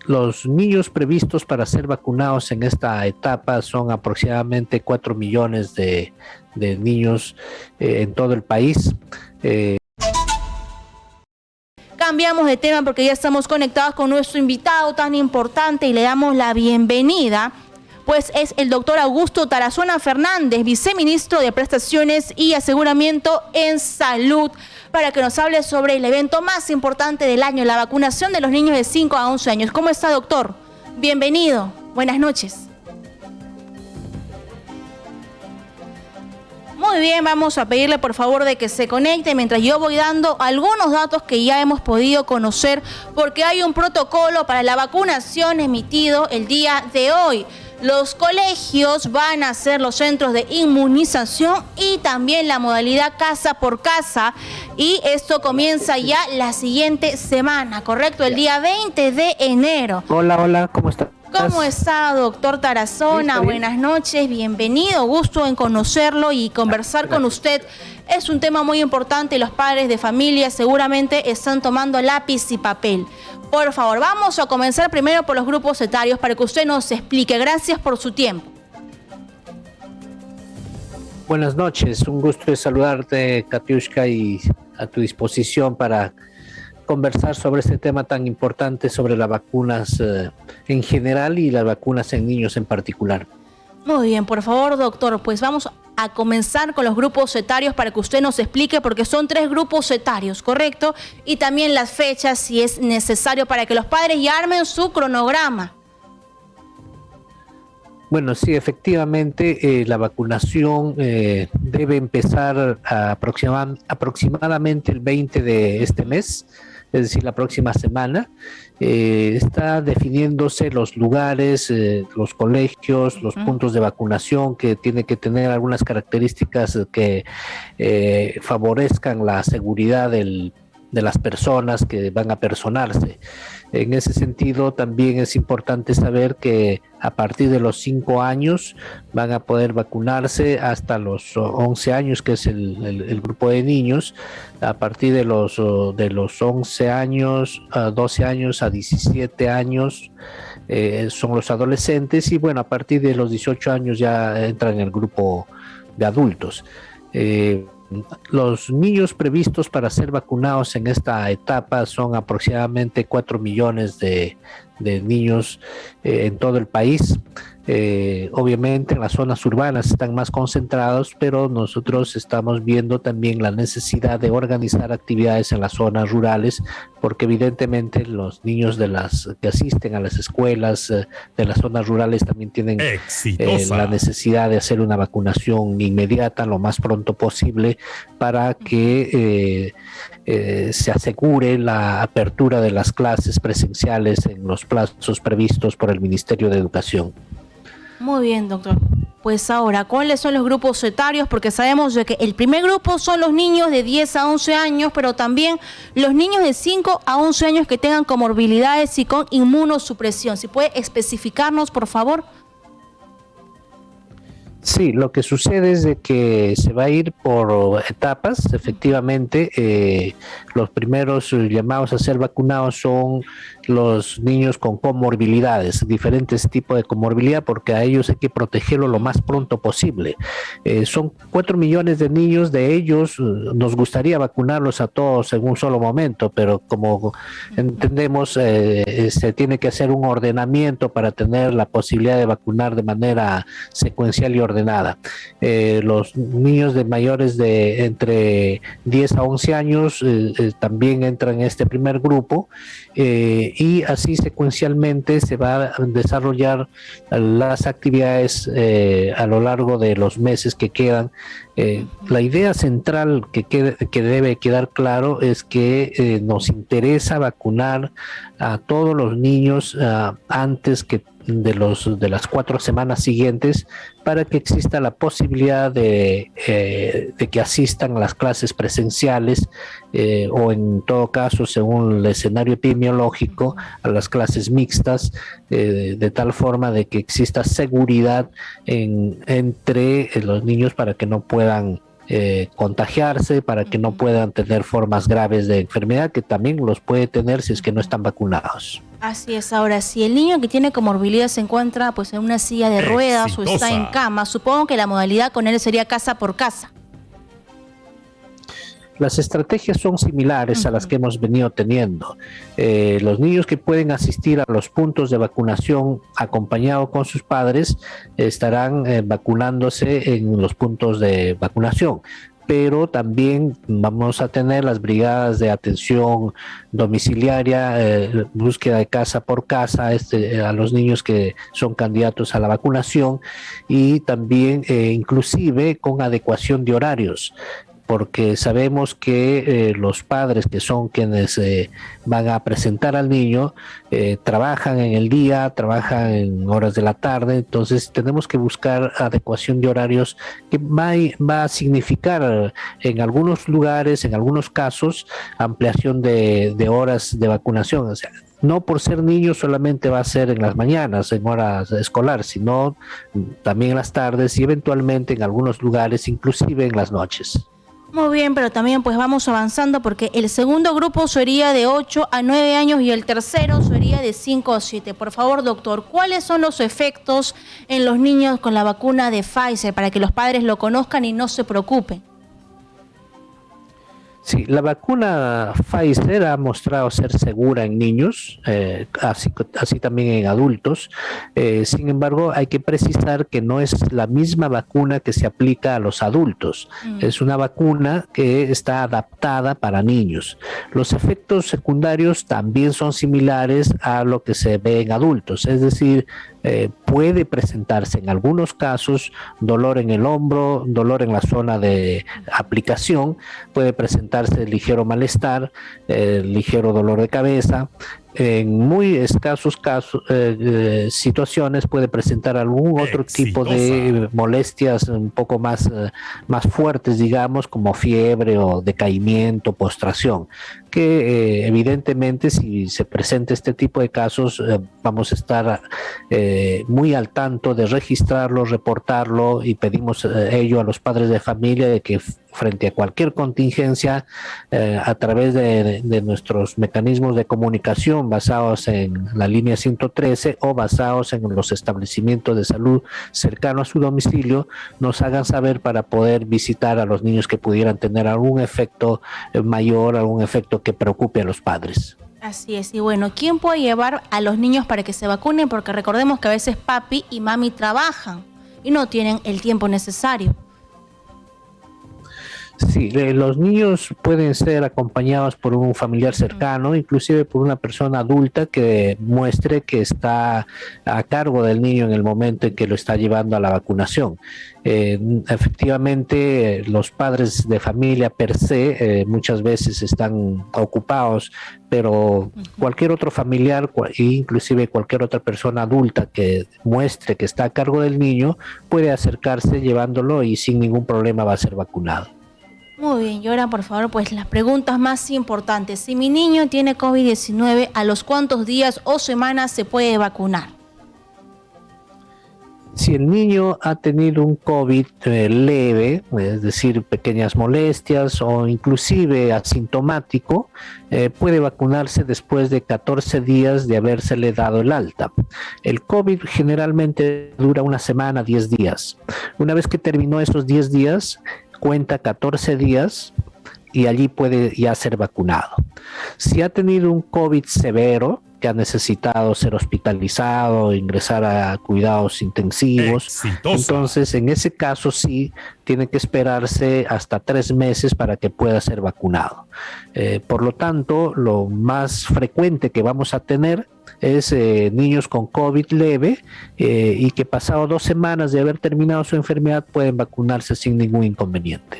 Los niños previstos para ser vacunados en esta etapa son aproximadamente 4 millones de niños en todo el país. Cambiamos de tema porque ya estamos conectados con nuestro invitado tan importante y le damos la bienvenida. Pues es el doctor Augusto Tarazona Fernández, viceministro de Prestaciones y Aseguramiento en Salud, para que nos hable sobre el evento más importante del año, la vacunación de los niños de 5 a 11 años. ¿Cómo está, doctor? Bienvenido. Buenas noches. Muy bien, vamos a pedirle por favor de que se conecte mientras yo voy dando algunos datos que ya hemos podido conocer, porque hay un protocolo para la vacunación emitido el día de hoy. Los colegios van a ser los centros de inmunización y también la modalidad casa por casa, y esto comienza ya la siguiente semana, ¿correcto? El día 20 de enero. Hola, ¿cómo está? ¿Cómo está, doctor Tarazona? Buenas noches, bienvenido, gusto en conocerlo y conversar con usted. Es un tema muy importante y los padres de familia seguramente están tomando lápiz y papel. Por favor, vamos a comenzar primero por los grupos etarios para que usted nos explique. Gracias por su tiempo. Buenas noches, un gusto de saludarte, Katiushka, y a tu disposición para conversar sobre este tema tan importante, sobre las vacunas en general y las vacunas en niños en particular. Muy bien, por favor, doctor, pues vamos a comenzar con los grupos etarios para que usted nos explique, porque son 3 grupos etarios, ¿correcto? Y también las fechas, si es necesario, para que los padres ya armen su cronograma. Bueno, sí, efectivamente, la vacunación debe empezar aproximadamente el 20 de este mes, es decir, la próxima semana. Está definiéndose los lugares, los colegios, los puntos de vacunación, que tiene que tener algunas características que favorezcan la seguridad de las personas que van a personarse. En ese sentido, también es importante saber que a partir de los 5 años van a poder vacunarse hasta los 11 años, que es el grupo de niños. A partir de los 11 años, a 12 años, a 17 años son los adolescentes, y bueno, a partir de los 18 años ya entran en el grupo de adultos. Los niños previstos para ser vacunados en esta etapa son aproximadamente 4 millones de niños en todo el país. Obviamente en las zonas urbanas están más concentrados, pero nosotros estamos viendo también la necesidad de organizar actividades en las zonas rurales, porque evidentemente los niños que asisten a las escuelas de las zonas rurales también tienen la necesidad de hacer una vacunación inmediata lo más pronto posible, para que se asegure la apertura de las clases presenciales en los plazos previstos por el Ministerio de Educación. Muy bien, doctor. Pues ahora, ¿cuáles son los grupos etarios? Porque sabemos de que el primer grupo son los niños de 10 a 11 años, pero también los niños de 5 a 11 años que tengan comorbilidades y con inmunosupresión. ¿Si puede especificarnos, por favor? Sí, lo que sucede es de que se va a ir por etapas. Efectivamente, los primeros llamados a ser vacunados son los niños con comorbilidades, diferentes tipos de comorbilidad, porque a ellos hay que protegerlo lo más pronto posible. Son 4 millones de niños, de ellos nos gustaría vacunarlos a todos en un solo momento, pero como entendemos, se tiene que hacer un ordenamiento para tener la posibilidad de vacunar de manera secuencial y ordenada. Los niños de mayores de entre 10 a 11 años también entran en este primer grupo, y así secuencialmente se va a desarrollar las actividades a lo largo de los meses que quedan. La idea central que debe quedar claro es que nos interesa vacunar a todos los niños antes de las 4 semanas siguientes, para que exista la posibilidad de que asistan a las clases presenciales, o en todo caso, según el escenario epidemiológico, a las clases mixtas, de tal forma de que exista seguridad entre los niños para que no puedan contagiarse, para que no puedan tener formas graves de enfermedad, que también los puede tener si es que no están vacunados. Así es. Ahora, si el niño que tiene comorbilidad se encuentra pues en una silla de ruedas o está en cama, supongo que la modalidad con él sería casa por casa. Las estrategias son similares a las que hemos venido teniendo. Los niños que pueden asistir a los puntos de vacunación acompañados con sus padres estarán vacunándose en los puntos de vacunación, pero también vamos a tener las brigadas de atención domiciliaria, búsqueda de casa por casa a los niños que son candidatos a la vacunación, y también inclusive con adecuación de horarios, porque sabemos que los padres, que son quienes van a presentar al niño, trabajan en el día, trabajan en horas de la tarde. Entonces tenemos que buscar adecuación de horarios, que va a significar en algunos lugares, en algunos casos, ampliación de horas de vacunación. O sea, no por ser niños solamente va a ser en las mañanas, en horas escolares, sino también en las tardes y eventualmente en algunos lugares, inclusive en las noches. Muy bien, pero también pues vamos avanzando, porque el segundo grupo sería de 8 a 9 años y el tercero sería de 5 a 7. Por favor, doctor, ¿cuáles son los efectos en los niños con la vacuna de Pfizer para que los padres lo conozcan y no se preocupen? Sí, la vacuna Pfizer ha mostrado ser segura en niños, así también en adultos. Sin embargo, hay que precisar que no es la misma vacuna que se aplica a los adultos. Es una vacuna que está adaptada para niños. Los efectos secundarios también son similares a lo que se ve en adultos, es decir, puede presentarse en algunos casos dolor en el hombro, dolor en la zona de aplicación, puede presentarse ligero malestar, ligero dolor de cabeza. En muy escasos casos, situaciones puede presentar algún otro tipo de molestias un poco más fuertes, digamos, como fiebre o decaimiento, postración, que evidentemente si se presenta este tipo de casos vamos a estar muy al tanto de registrarlo, reportarlo, y pedimos ello a los padres de familia, de que frente a cualquier contingencia, a través de nuestros mecanismos de comunicación basados en la línea 113 o basados en los establecimientos de salud cercanos a su domicilio, nos hagan saber para poder visitar a los niños que pudieran tener algún efecto mayor, algún efecto que preocupe a los padres. Así es. Y bueno, ¿quién puede llevar a los niños para que se vacunen? Porque recordemos que a veces papi y mami trabajan y no tienen el tiempo necesario. Sí, los niños pueden ser acompañados por un familiar cercano, inclusive por una persona adulta que muestre que está a cargo del niño en el momento en que lo está llevando a la vacunación. Efectivamente, los padres de familia per se muchas veces están ocupados, pero cualquier otro familiar, inclusive cualquier otra persona adulta que muestre que está a cargo del niño, puede acercarse llevándolo y sin ningún problema va a ser vacunado. Muy bien, y ahora por favor pues las preguntas más importantes. Si mi niño tiene COVID-19, ¿a los cuántos días o semanas se puede vacunar? Si el niño ha tenido un COVID leve, es decir, pequeñas molestias o inclusive asintomático, puede vacunarse después de 14 días de habérsele dado el alta. El COVID generalmente dura una semana, 10 días. Una vez que terminó esos 10 días, cuenta 14 días y allí puede ya ser vacunado. Si ha tenido un COVID severo, que ha necesitado ser hospitalizado, ingresar a cuidados intensivos, entonces en ese caso sí tiene que esperarse hasta 3 meses para que pueda ser vacunado. Por lo tanto, lo más frecuente que vamos a tener es niños con COVID leve y que pasado 2 semanas de haber terminado su enfermedad pueden vacunarse sin ningún inconveniente.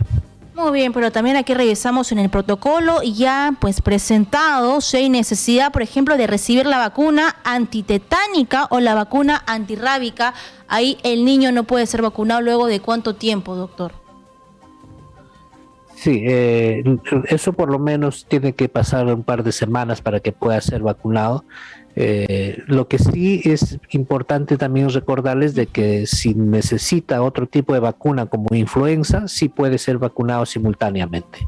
Muy bien, pero también aquí revisamos en el protocolo ya pues presentado si hay necesidad, por ejemplo, de recibir la vacuna antitetánica o la vacuna antirrábica. Ahí el niño no puede ser vacunado luego de ¿cuánto tiempo, doctor? Sí, eso por lo menos tiene que pasar un par de semanas para que pueda ser vacunado. Lo que sí es importante también recordarles de que si necesita otro tipo de vacuna como influenza, sí puede ser vacunado simultáneamente.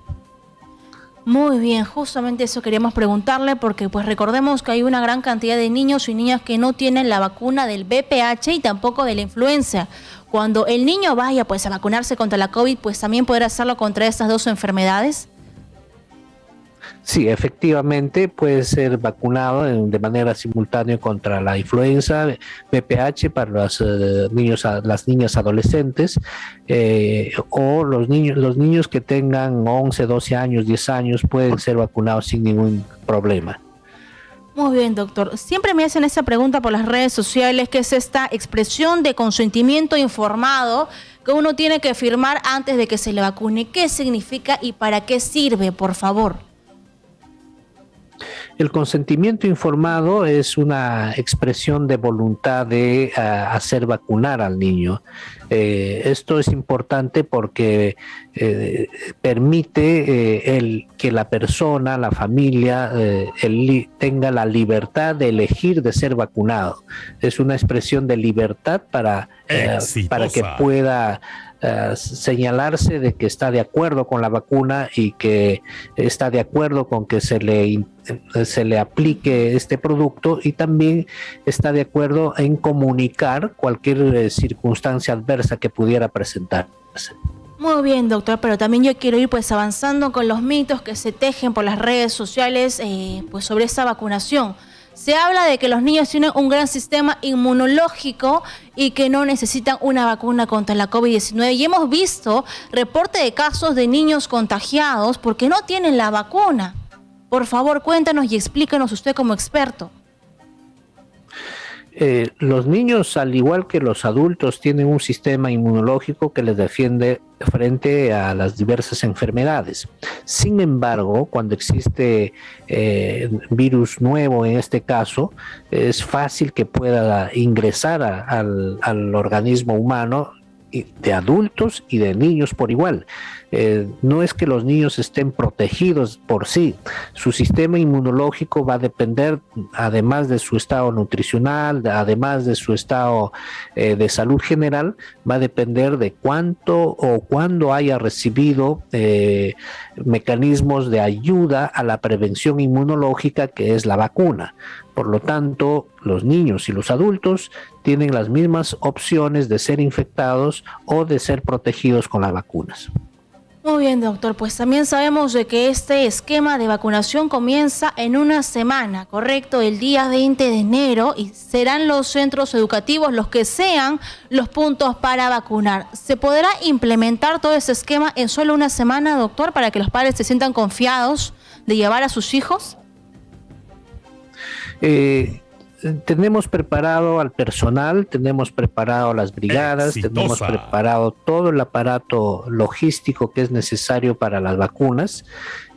Muy bien, justamente eso queríamos preguntarle porque pues recordemos que hay una gran cantidad de niños y niñas que no tienen la vacuna del VPH y tampoco de la influenza. Cuando el niño vaya pues a vacunarse contra la COVID, pues también podrá hacerlo contra estas dos enfermedades. Sí, efectivamente puede ser vacunado de manera simultánea contra la influenza, VPH para los niños, las niñas adolescentes, o los niños que tengan 11, 12 años, 10 años pueden ser vacunados sin ningún problema. Muy bien, doctor. Siempre me hacen esa pregunta por las redes sociales, que es esta expresión de consentimiento informado que uno tiene que firmar antes de que se le vacune. ¿Qué significa y para qué sirve, por favor? El consentimiento informado es una expresión de voluntad de hacer vacunar al niño. Esto es importante porque permite que la persona, la familia, tenga la libertad de elegir de ser vacunado. Es una expresión de libertad para que pueda señalarse de que está de acuerdo con la vacuna y que está de acuerdo con que se le aplique este producto, y también está de acuerdo en comunicar cualquier circunstancia adversa que pudiera presentarse. Muy bien, doctor, pero también yo quiero ir pues avanzando con los mitos que se tejen por las redes sociales pues sobre esta vacunación. Se habla de que los niños tienen un gran sistema inmunológico y que no necesitan una vacuna contra la COVID-19. Y hemos visto reporte de casos de niños contagiados porque no tienen la vacuna. Por favor, cuéntanos y explícanos usted como experto. Los niños, al igual que los adultos, tienen un sistema inmunológico que les defiende frente a las diversas enfermedades. Sin embargo, cuando existe virus nuevo, en este caso, es fácil que pueda ingresar al organismo humano, de adultos y de niños por igual. No es que los niños estén protegidos por sí. Su sistema inmunológico va a depender, además de su estado nutricional, además de su estado de salud general, va a depender de cuánto o cuándo haya recibido mecanismos de ayuda a la prevención inmunológica, que es la vacuna. Por lo tanto, los niños y los adultos tienen las mismas opciones de ser infectados o de ser protegidos con las vacunas. Muy bien, doctor. Pues también sabemos de que este esquema de vacunación comienza en una semana, ¿correcto? El día 20 de enero, y serán los centros educativos los que sean los puntos para vacunar. ¿Se podrá implementar todo ese esquema en solo una semana, doctor, para que los padres se sientan confiados de llevar a sus hijos? Tenemos preparado al personal, tenemos preparado las brigadas, tenemos preparado todo el aparato logístico que es necesario para las vacunas.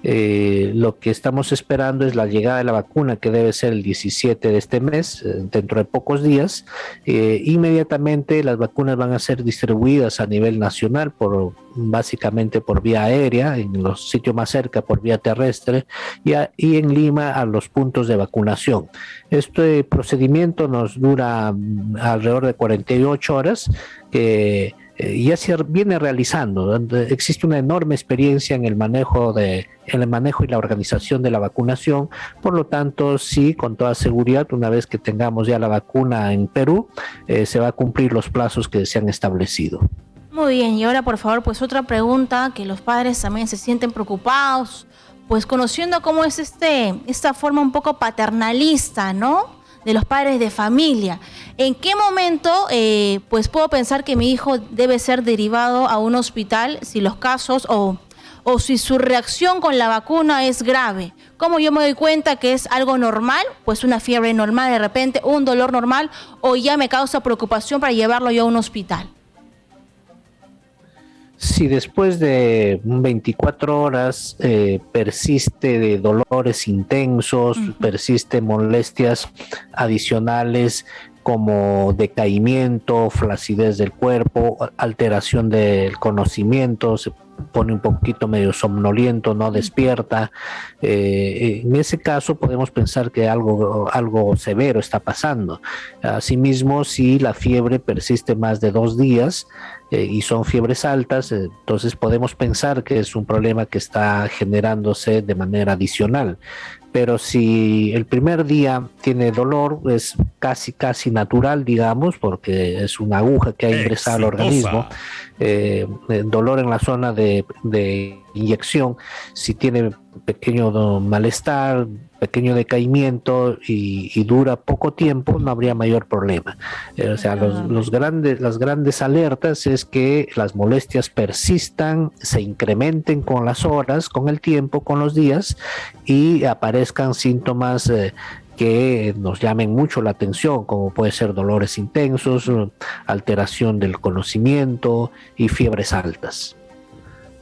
Lo que estamos esperando es la llegada de la vacuna, que debe ser el 17 de este mes, dentro de pocos días. Inmediatamente las vacunas van a ser distribuidas a nivel nacional, básicamente por vía aérea, en los sitios más cerca por vía terrestre, y en Lima a los puntos de vacunación. Este procedimiento nos dura alrededor de 48 horas, que ya se viene realizando. Existe una enorme experiencia en el manejo y la organización de la vacunación. Por lo tanto, sí, con toda seguridad, una vez que tengamos ya la vacuna en Perú, se va a cumplir los plazos que se han establecido. Muy bien, y ahora por favor, pues otra pregunta, que los padres también se sienten preocupados, pues conociendo cómo es esta forma un poco paternalista, ¿no?, de los padres de familia. ¿En qué momento pues puedo pensar que mi hijo debe ser derivado a un hospital si los casos o si su reacción con la vacuna es grave? ¿Cómo yo me doy cuenta que es algo normal? Pues una fiebre normal de repente, un dolor normal, o ya me causa preocupación para llevarlo yo a un hospital. Si después de 24 horas persiste de dolores intensos, persiste molestias adicionales como decaimiento, flacidez del cuerpo, alteración del conocimiento, pone un poquito medio somnoliento, no despierta. En ese caso podemos pensar que algo severo está pasando. Asimismo, si la fiebre persiste más de 2 días y son fiebres altas, entonces podemos pensar que es un problema que está generándose de manera adicional. Pero si el primer día tiene dolor, es casi natural, digamos, porque es una aguja que ha ingresado al organismo, dolor en la zona de inyección, si tiene pequeño malestar, pequeño decaimiento y dura poco tiempo, no habría mayor problema. O sea, las grandes alertas es que las molestias persistan, se incrementen con las horas, con el tiempo, con los días, y aparezcan síntomas que nos llamen mucho la atención, como puede ser dolores intensos, alteración del conocimiento y fiebres altas.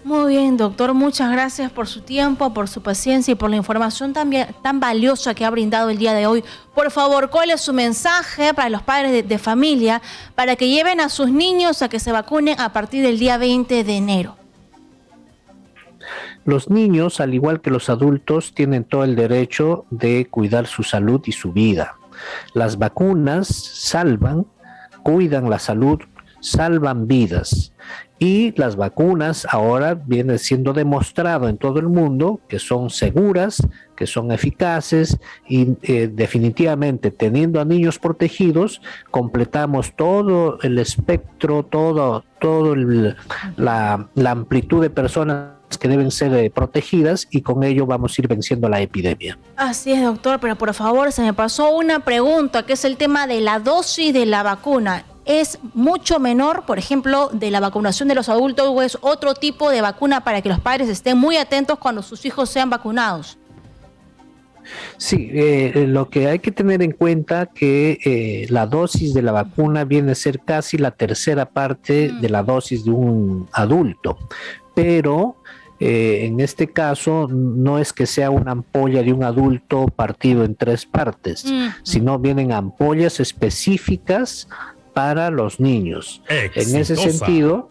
Muy bien, doctor, muchas gracias por su tiempo, por su paciencia y por la información tan valiosa que ha brindado el día de hoy. Por favor, ¿cuál es su mensaje para los padres de familia para que lleven a sus niños a que se vacunen a partir del día 20 de enero? Los niños, al igual que los adultos, tienen todo el derecho de cuidar su salud y su vida. Las vacunas salvan, cuidan la salud, salvan vidas. Y las vacunas ahora viene siendo demostrado en todo el mundo que son seguras, que son eficaces y definitivamente teniendo a niños protegidos completamos todo el espectro, la amplitud de personas que deben ser protegidas y con ello vamos a ir venciendo la epidemia. Así es, doctor, pero por favor, se me pasó una pregunta que es el tema de la dosis de la vacuna. ¿Es mucho menor, por ejemplo, de la vacunación de los adultos o es otro tipo de vacuna para que los padres estén muy atentos cuando sus hijos sean vacunados? Sí, lo que hay que tener en cuenta que la dosis de la vacuna viene a ser casi la tercera parte de la dosis de un adulto, pero en este caso no es que sea una ampolla de un adulto partido en 3 partes, sino vienen ampollas específicas para los niños. En ese sentido,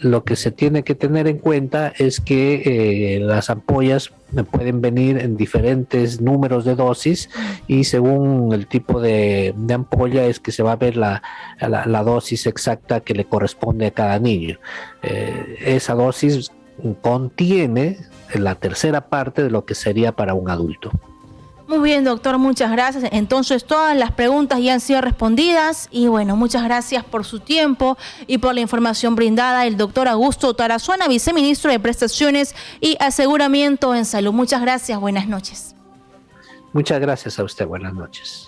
lo que se tiene que tener en cuenta es que las ampollas pueden venir en diferentes números de dosis y según el tipo de ampolla es que se va a ver la dosis exacta que le corresponde a cada niño. Esa dosis contiene la tercera parte de lo que sería para un adulto. Muy bien, doctor, muchas gracias. Entonces, todas las preguntas ya han sido respondidas y bueno, muchas gracias por su tiempo y por la información brindada. El doctor Augusto Tarazona, viceministro de Prestaciones y Aseguramiento en Salud. Muchas gracias, buenas noches. Muchas gracias a usted, buenas noches.